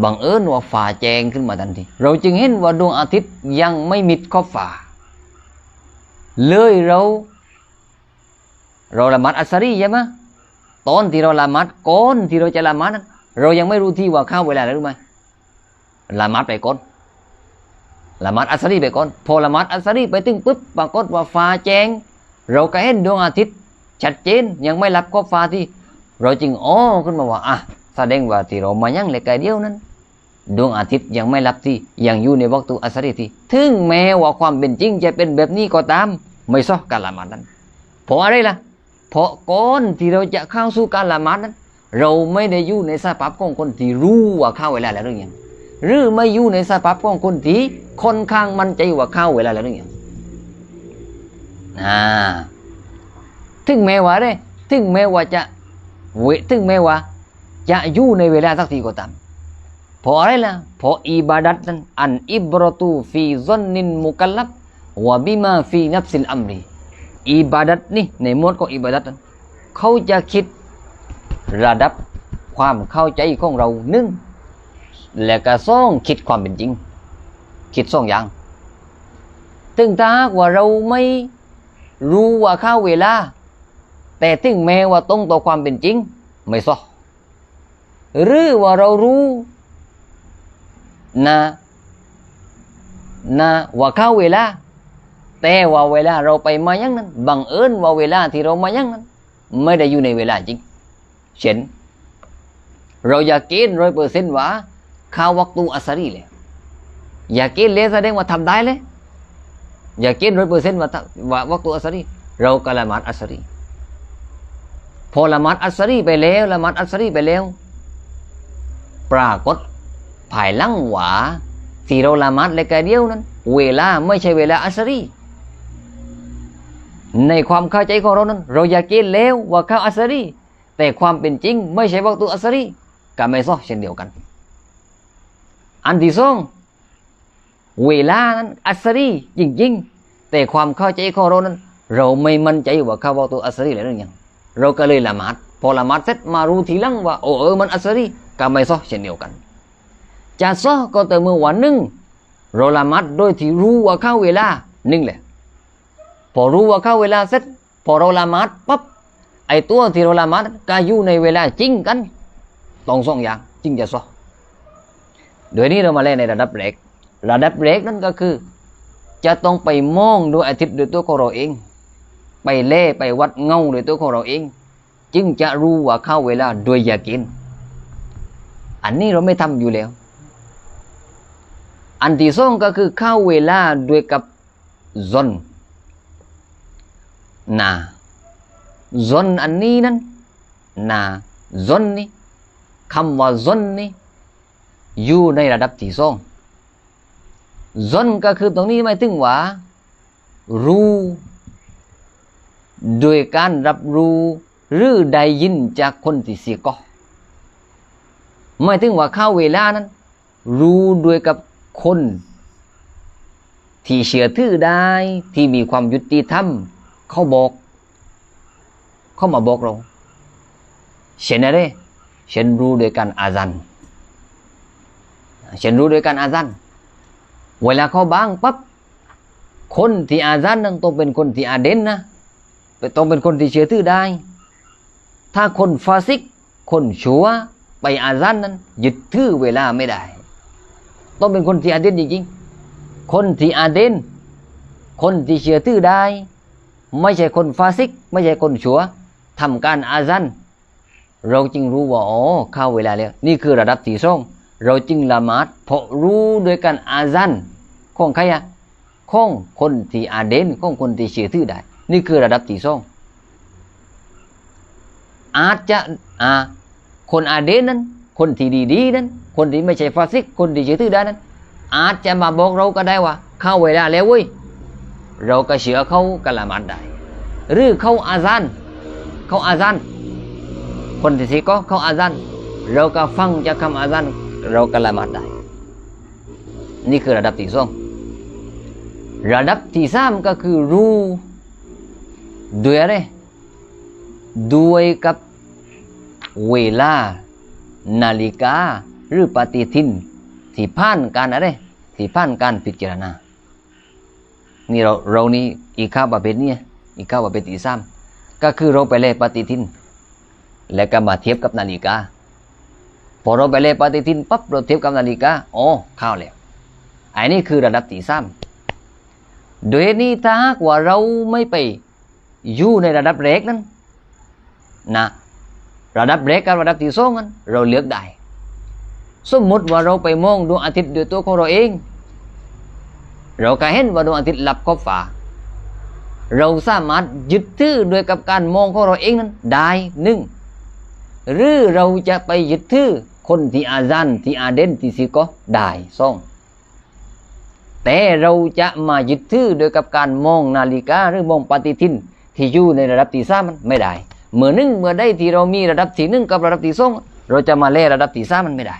บังเอิญว่าฟ้าแจ้งขึ้นมาทันทีเราจึงเห็นว่าดวงอาทิตย์ยังไม่มิดขอบฟ้าเลยเราละหมาดอัสรีใช่ไหมตอนที่เราละหมาดก่อนที่เราจะละหมาดนั้นเรายังไม่รู้ที่ว่าเข้าเวลาแล้วรู้ไหมละหมาดไปก่อนละหมาดอัสรีไปก่อนพอละหมาดอัสรีไปถึงปุ๊บปรากฏว่าฟ้าแจ้งเราก็เห็นดวงอาทิตย์ชัดเจนยังไม่รับขอบฟ้าที่เราจึงขึ้นมาว่าแสดงว่าที่เรามายังเล็กเดียวนั้นดวงอาทิตย์ยังไม่รับที่ยังอยู่ในวักตุอัสรีที่ถึงแม้ว่าความเป็นจริงจะเป็นแบบนี้ก็ตามไม่ซ้อการละหมาดนั้นเพราะอะไรล่ะเพราะก่อนที่เราจะเข้าสู่การละหมาดนั้นเราไม่ได้อยู่ในสภาพของคนที่รู้ว่าเข้าเวลาแล้วหรือยังหรือไม่อยู่ในสภาพของคนที่ค่อนข้างมั่นใจว่าเข้าเวลาแล้วหรือยังถึงแม้ว่าจะอยู่ในเวลาสักทีก็ตามเพราะอะไรล่ะเพราะอิบาดัตนั้นอันอิบรอตูฟีซอนนินมุกัลลับวะบิมาฟีนัฟซิลอัมรีอิบาดัตนี่ในหมวดของอิบาดัตนั้นเขาจะคิดระดับความเข้าใจของเราและก็คิดความเป็นจริงคิดอย่างถึงถ้าว่าเราไม่รู้ว่าเข้าเวลาแต่ถึงแม้ว่าตรงต่อความเป็นจริงไม่หรือว่าเรารู้ว่าเข้าเวลาแต่ว่าเวลาเราไปมายังนั้นบังเอิญว่าเวลาที่เรามายังนั้นไม่ได้อยู่ในเวลาจริงเช่นเราอยากเกณฑ์100%ว่าเข้าวักตุอัสรีเลยอยากเกณฑ์เลยแสดงว่าทำได้เลยอยากเกณฑ์100%ว่าวักตุอัสรีเราก็ละหมาดอัสรีพอละหมาดอัสรีไปแล้วปรากฏภายหลังว่าที่เราละหมาดเล็กเดียวนั้นเวลาไม่ใช่เวลาอัสรี ในความเข้าใจของเรานั้นเราอยากกินแล้วว่าข้าวอัสรีแต่ความเป็นจริงไม่ใช่วัตถุอัสรีก็ไม่ซ้อเช่นเดียวกันอันที่สองเวลานั้นอัสรีจริงๆแต่ความเข้าใจของเรานั้นเราไม่มั่นใจว่าข้าววัตถุอัสรีหรือยังเราก็เลยละหมาดพอละหมาดเสร็จมารู้ทีหลังว่ามันอัสรีก็ไม่ซ้อเช่นเดียวกันจะซ้อก็แต่เมื่อวันหนึ่งเราละหมาดโดยที่รู้ว่าเข้าเวลาหนึ่งแหละพอรู้ว่าเข้าเวลาเสร็จพอเราละหมาดปั๊บไอตัวที่เราละหมาดก็อยู่ในเวลาจริงกันต้องสองอย่างจริงจะซ้อโดยนี้เรามาเล่นในระดับแรกนั่นก็คือจะต้องไปมองดวงอาทิตย์ด้วยตัวของเราเองไปเล่ไปวัดเงาด้วยตัวของเราเองจึงจะรู้ว่าเข้าเวลาโดยยากินอันนี้เราไม่ทำอยู่แล้วอันที่สองก็คือเข้าเวลาด้วยกับซอนซอนอันนี้นั้นซอนนี่คำว่าซอนนี่อยู่ในระดับที่สองซอนก็คือตรงนี้หมายถึงว่ารู้โดยการรับรู้หรือได้ยินจากคนที่เสียก็หมายถึงว่าเข้าเวลานั้นรู้โดยกับคนที่เชื่อถือได้ที่มีความยุติธรรมเขามาบอกเราเช่นอะไรเช่นรู้โดยการอาซันเวลาเขาบังปั๊บคนที่อาซันนั้นต้องเป็นคนที่อาเดนนะต้องเป็นคนที่เชื่อถือได้ถ้าคนฟาซิกคนชั่วไปอาซันนั้นยึดถือเวลาไม่ได้ต้องเป็นคนที่อาเดนจริงๆคนที่อาเดนคนที่เชื่อถือได้ไม่ใช่คนฟาซิกไม่ใช่คนชั่วทำการอาซันเราจึงรู้ว่าเข้าเวลาแล้วนี่คือระดับที่สองเราจึงละหมาดเพราะรู้โดยการอาซันของใครของคนที่อาเดนของคนที่เชื่อถือได้นี่คือระดับที่สองอาจจะคนอาเดนนั้นคนที่ดีๆนั้นคนที่ไม่ใช่ฟาซิกคนที่เชื่อถือได้นั้นอาจจะมาบอกเราก็ได้ว่าเข้าเวลาแล้วเว้ยเราก็เชื่อเขาก็ละหมาดได้หรือเขาอาซันคนที่สี่ก็เขาอาซันเราก็ฟังจากคำอาซันเราก็ละหมาดได้นี่คือระดับที่สองระดับที่สามก็คือรู้ด้วยอะไรด้วยกับเวลานาฬิกาหรือปฏิทินที่ผ่านการอะไรที่ผ่านการพิจารณานี่เรานี่อีกข้าวประเภทนี้อีกข้าวประเภทที่สามก็คือเราไปเล่ปฏิทินแล้วก็มาเทียบกับนาฬิกาพอเราไปเล่ปฏิทินปั๊บเราเทียบกับนาฬิกาเข้าแล้วอันนี้คือระดับที่สามโดยนี้ถ้าหากว่าเราไม่ไปอยู่ในระดับแรกนั้นนะระดับแรกกับระดับที่สองนั้นเราเลือกได้สมมติว่าเราไปมองดวงอาทิตย์ด้วยตัวของเราเองเราก็เห็นว่าดวงอาทิตย์ลับขอบฟ้าเราสามารถยึดถือโดยกับการมองของเราเองนั้นได้หนึ่งหรือเราจะไปยึดถือคนที่อาซันที่อาเดนที่ซิก็ได้สองแต่เราจะมายึดถือโดยกับการมองนาฬิกาหรือมองปฏิทินที่อยู่ในระดับที่สามมันไม่ได้เมื่อใดที่เรามีระดับที่หนึ่งกับระดับที่สองเราจะมาเล่ระดับที่สามมันไม่ได้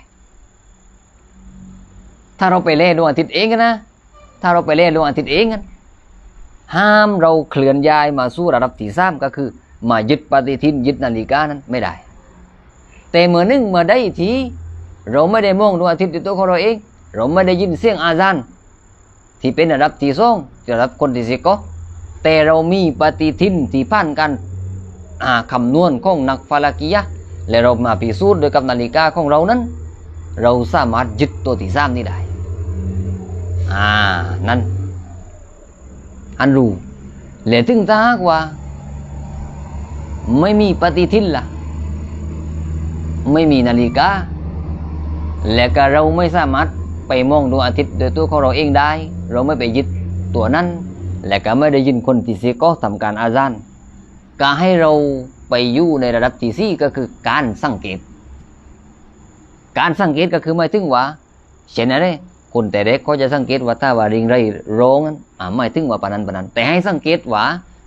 ถ้าเราไปเล่ดวงอาทิตย์เองนะห้ามเราเคลื่อนย้ายมาสู่ระดับที่สามก็คือมายึดปฏิทินยึดนาฬิกานั้นไม่ได้แต่เมื่อใดที่เราไม่ได้มองดวงอาทิตย์ด้วยตัวของเราเองเราไม่ได้ยินเสียงอาซันที่เป็นระดับที่สองระดับคนที่สิก็แต่เรามีปฏิทินที่ผ่านกันคำนวณของนักฟาลากียะและเรามาพิสูจน์โดยกับนาฬิกาของเรานั้นเราสามารถยึดตัวที่สามนี้ได้นั่นอันรู้และถึงถ้าหากว่าไม่มีปฏิทินล่ะไม่มีนาฬิกาและก็เราไม่สามารถไปมองดวงอาทิตย์โดยตัวของเราเองได้เราไม่ไปยึดตัวนั้นและก็ไม่ได้ยินคนที่ซีก็ทำการอาซันก็ให้เราไปอยู่ในระดับที่สี่ก็คือการสังเกตก็คือหมายถึงว่าเช่นอะไรคนแต่เด็กเขาจะสังเกตว่าถ้าว่าริงไรร้องนั้นหมายถึงว่าปานนั้นแต่ให้สังเกตว่า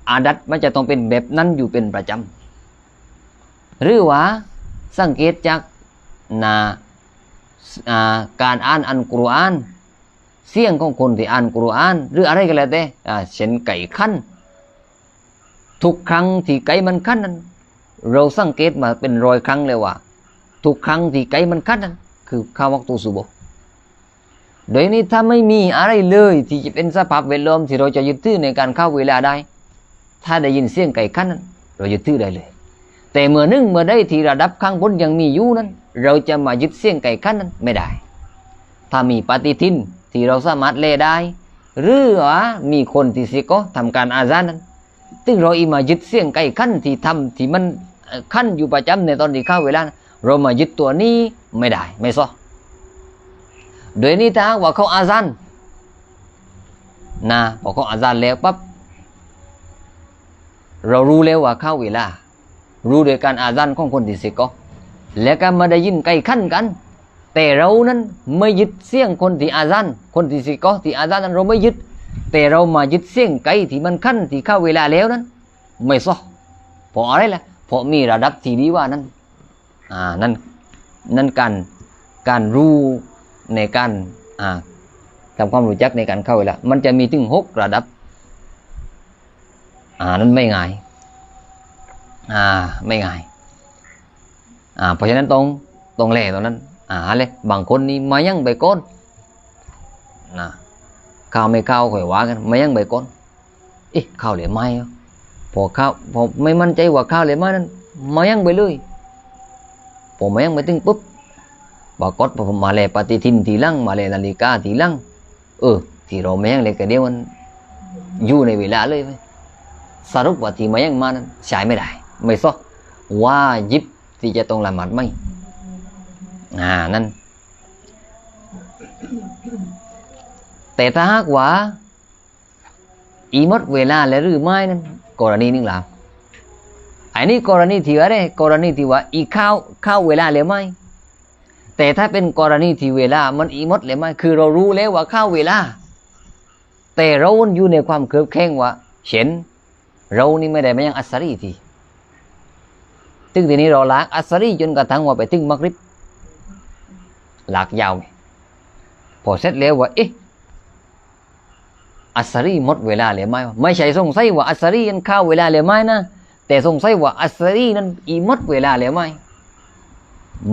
อาดัตมันจะต้องเป็นแบบนั้นอยู่เป็นประจำหรือว่าสังเกตจากการอ่านอัลกุรอานเสียงของคนที่อ่านกุรอานหรืออะไรก็แล้วแต่เช่นไก่ขั้นทุกครั้งที่ไก่มันขั้นนั้นเราสังเกตมาเป็น100 ครั้งเลยว่าทุกครั้งที่ไก่มันขั้นนั้นคือเข้าวักตุซุบฮ์โดยนี้ถ้าไม่มีอะไรเลยที่จะเป็นสภาพแวดล้อมที่เราจะยึดถือในการเข้าเวลาได้ถ้าได้ยินเสียงไก่ขั้นนั้นเรายึดถือได้เลยแต่เมื่อใดที่ระดับข้างบนยังมีอยู่นั้นเราจะมายึดเสียงไก่ขั้นนั้นไม่ได้ถ้ามีปฏิทินที่เราสามารถเล่ได้หรือว่ามีคนที่สิก็ทำการอาซานนั้นซึ่งเรามายึดเสียงไก่ขั้นที่มันขั้นอยู่ประจำในตอนที่เข้าเวลาเรามายึดตัวนี้ไม่ได้ไม่ซ้อโดยนี้ถ้าว่าเขาอาซานพอเขาอาซานแล้วปั๊บเรารู้แล้วว่าเข้าเวลารู้โดยการอาซานของคนที่สิก็แล้วก็มาได้ยินไก่ขั้นกันแต่เรานั้นไม่ยึดเสียงคนที่อาซานคนที่สิก็ที่อาซานนั้นเราไม่ยึดแต่เรามายึดเสียงไก่ที่มันขั้นที่เข้าเวลาแล้วนั้นไม่ซ้อเพราะอะไรล่ะเพราะมีระดับที่ดีว่านั้นนั่นการรู้ในการทำความรู้จักในการเข้าเวลามันจะมีถึง6 ระดับนั้นไม่ง่ายไม่ง่ายเพราะฉะนั้นต้องแลตรงนั้นเลยบางคนนี่มายังใบก้นข้าวไม่ข้าวค่อยว่ากันมายังใบก้นข้าวเหลือไม้พอไม่มั่นใจว่าข้าวเหลือไม้นั้นมายังไปเลยผมมายังไปถึงปุ๊บบอกกดผมมาเลยปฏิทินทีหลังมาเลยนาฬิกาทีหลังที่เรามายังเลยก็เดียวมันอยู่ในเวลาเลยสรุปว่าที่มายังมานั้นใช้ไม่ได้ไม่ซ้อว่ายิบที่จะต้องละหมาดไหมนั่นแต่ถ้าหากว่าหมดเวลาแล้วหรือไม่นั้นกรณีนึงล่ะอันนี้กรณีที่ว่าเข้าเวลาแล้วไหมแต่ถ้าเป็นกรณีที่เวลามันหมดแล้วไหมคือเรารู้แล้วว่าเข้าเวลาแต่เราอยู่ในความเครือบแคลงว่าเช่นเรานี่ไม่ได้มายังอัสรีทีถึงทีนี้เราลากอัสรีจนกระทั่งว่าไปถึงมักริบลากยาวพอเสร็จแล้วว่าอัสรีหมดเวลาเลยไหมไม่ใช่สงสัยว่าอัสรีนั้นเข้าเวลาเลยไหมนะแต่สงสัยว่าอัสรีนั้นหมดเวลาเลยไหม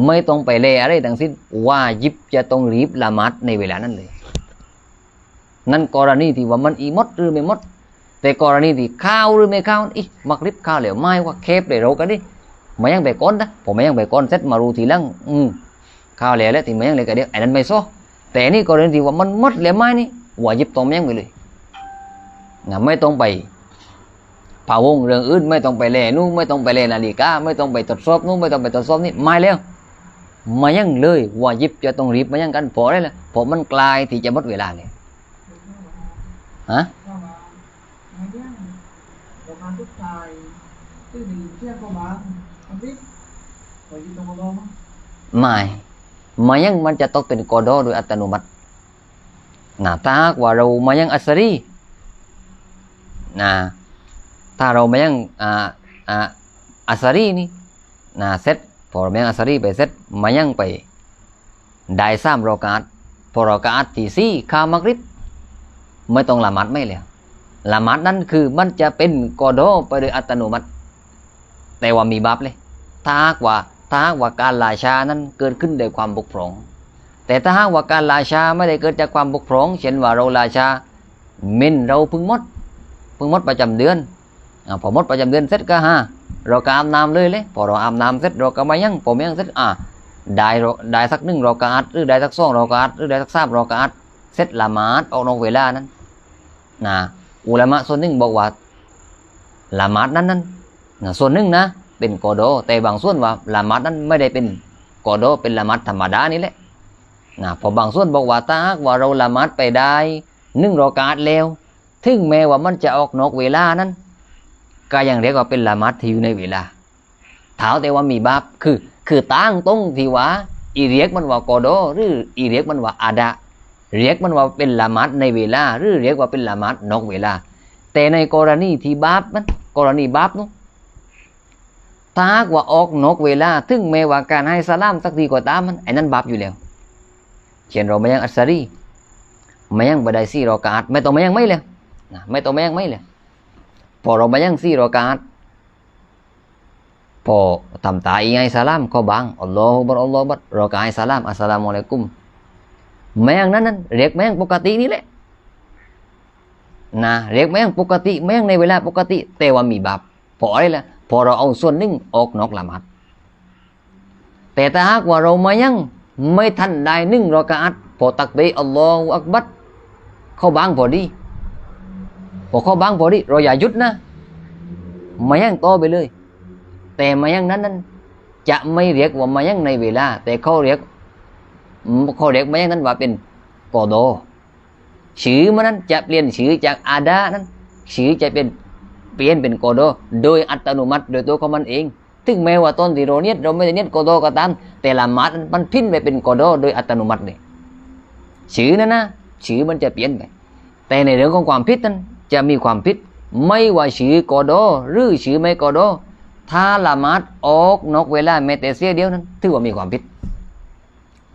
ไม่ต้องไปเลอะไรทั้งสิ้นว่ายิบจะต้องรีบละหมาดในเวลานั้นเลยนั่นกรณีที่ว่ามันหมดหรือไม่หมดแต่กรณีที่เข้าหรือไม่เข้ามักริบเข้าเลยไหมว่าเคปเลยเรากันดิมายังไปก้อนนะผมมายังไปก้อนเสร็จมารู้ทีหลังข้าวแล้วที่มายังเลยก็เดียวไอ้นั้นไม่ซ้อแต่นี่กรณีที่ว่ามันหมดแล้วไหมนี่ว่ายิบต้องมายังไปเลยไม่ต้องไปพาวงเรื่องอื่นไม่ต้องไปเล่นู่นไม่ต้องไปเล่นาฬิกาไม่ต้องไปตรวจสอบนู่นไม่ต้องไปตรวจสอบนี่ไม่แล้วมายังเลยว่ายิบจะต้องรีบมายังกันพอได้เลยพอมันกลายที่จะหมดเวลาเลยไม่มายังมันจะต้องเป็นกอดอโดยอัตโนมัติถ้าหากว่าเรามายังอัสรีถ้าเรามายังอัสรีนี่เสร็จพอเรามายังอัสรีไปเสร็จมายังไปได้3 รอกาตพอรอกาตที่4ข้ามักริบไม่ต้องละหมาดไม่แล้วละหมาดนั้นคือมันจะเป็นกอดอไปโดยอัตโนมัติแต่ว่ามีบาปเลยถ้าหากว่าการลาชานั้นเกิดขึ้นโดยความบกพร่องแต่ถ้าหากว่าการลาชาไม่ได้เกิดจากความบกพร่องเช่นว่าเราลาชาเราเพิ่งมดประจำเดือนพอมดประจำเดือนเสร็จก็เราก็อาบน้ำเลยพอเราอาบน้ำเสร็จเราก็มายังพอมายังเสร็จได้สัก1 รอกาตหรือได้สัก2 รอกาตหรือได้สัก3 รอกาตเสร็จละหมาดออกนอกเวลานั้นอุลามะส่วนหนึ่งบอกว่าละหมาดนั้นส่วนหนึ่งเป็นกอดอแต่บางส่วนว่าละหมาดนั้นไม่ได้เป็นกอดอเป็นละหมาดธรรมดานี่แหละพอบางส่วนบอกว่าถ้าว่าเราละหมาดไปได้1 รอกาตแล้วถึงแม้ว่ามันจะออกนอกเวลานั้นก็ยังเรียกว่าเป็นละหมาดที่อยู่ในเวลาถามแต่ว่ามีบาปคือตั้งตรงที่ว่าเรียกมันว่ากอดอหรือเรียกมันว่าอาดะเรียกมันว่าเป็นละหมาดในเวลาหรือเรียกว่าเป็นละหมาดนอกเวลา แต่ในกรณีที่บาปนั้นกรณีบาปนู้นถ้าหากว่าออกนอกเวลาถึงแม้ว่าการให้สลามสักทีก็ตามมันไอ้นั้นบาปอยู่แล้วเช่นเราไม่ยังอัสซารีไม่ยังบดได้4 รอกาตไม่ต้องไม่ยังไม่เลยนะไม่ต้องไม่ยังไม่เลยพอเราไม่ยัง4 รอกาตพอทำตาอีให้สลามเขาบังอัลลอฮฺบัดอัลลอฮฺบัดเราก็ให้สลามอัสสลามุอะลัยกุมไม่ยังนั้นเรียกไม่ยังปกตินี่แหละนะเรียกไม่ยังปกติไม่ยังในเวลาปกติแต่ว่ามีบาปพออะไรล่ะพอเราเอาส่วนหนึ่งออกนอกละหมาดแต่ถ้าหากว่าเรามายังไม่ทันได้1 รอกาตพอตักบีอัลลอฮฺอักบัรเข้าบังพอดีพอเข้าบังพอดีเราอย่าหยุดนะมายังต่อไปเลยแต่มายังนั้นจะไม่เรียกว่ามายังในเวลาแต่เขาเรียกมายังนั้นว่าเป็นกอโดชื่อมันนั้นจะเปลี่ยนชื่อจากอาดานั้นชื่อจะเปลี่ยนเป็นกอโดโดยอัตโนมัติโดยตัวของมันเองถึงแม้ว่าตอนที่เราเนียดเราไม่ได้เนียดกอโดก็ตามแต่ละมัดมันพิ้นไปเป็นกอโดโดยอัตโนมัติเลยชื่อนั้นนะชื่อมันจะเปลี่ยนไปแต่ในเรื่องของความผิดนั้นจะมีความผิดไม่ว่าชื่อกอโดหรือชื่อไม่กอโดถ้าละหมาดออกนอกเวลาแม้แต่เสี้ยวเดียวนั้นถือว่ามีความผิด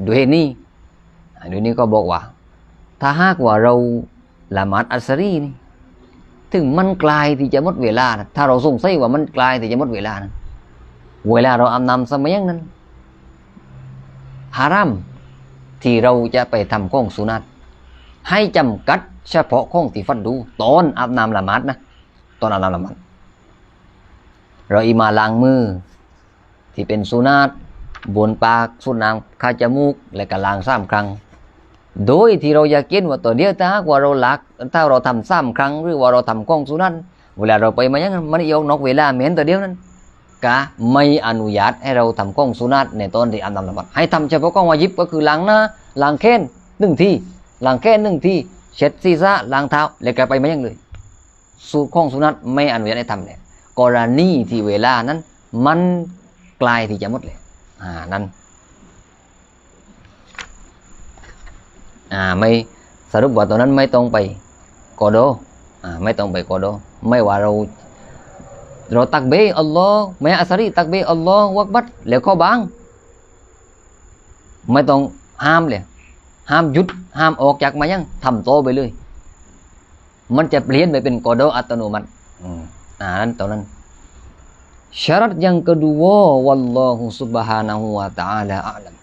ด้วยนี้ก็บอกว่าถ้าหากว่าเราละหมาดอัสซารีนี่ถึงมันกลายที่จะหมดเวลานะถ้าเราสงสัยว่ามันกลายที่จะหมดเวลานะเวลาเราอาบน้ำสมัยนั้นฮารามที่เราจะไปทำข้องสุนัตให้จำกัดเฉพาะข้องที่ฟัดดูตอนอาบน้ำละหมาดนะตอนอาบน้ำละหมาดเราอิมาล้างมือที่เป็นสุนัตบนปากสุดน้ำคาจมูกและก็ล้าง3 ครั้งโดยที่เราอยากกินว่าตัวเดียวถ้าหากว่าเราลักถ้าเราทำ3 ครั้งหรือว่าเราทำกล้องสุนัตเวลาเราไปมายังมันยกนอกเวลาเหม็นตัวเดียวนั้นกะไม่อนุญาตให้เราทำกล้องสุนัตในตอนที่อาบน้ำละหมาดให้ทำเฉพาะกล้องวาญิบก็คือล้างหน้าล้างแขน1 ทีล้างแขน1 ทีเช็ดศีรษะล้างเท้าแล้วก็ไปมายังเลยสู่กล้องสุนัตไม่อนุญาตให้ทำเลยกรณีที่เวลานั้นมันกลายที่จะหมดเลยนั่นไม่สรุปว่าตอนนั้นไม่ต้องไปกอโดไม่ต้องไปกอโดไม่ว่าเราตักเบอัลลอฮ์ไม่อัสซารีตักเบอัลลอฮ์วักบัดแล้วเข้าบังไม่ต้องห้ามเลยห้ามหยุดห้ามออกจากมายังทำโตไปเลยมันจะเปลี่ยนไปเป็นกอโดอัตโนมัตินั้นตอนนั้นsyarat yang kedua wallahu subhanahu wa ta'ala a'lam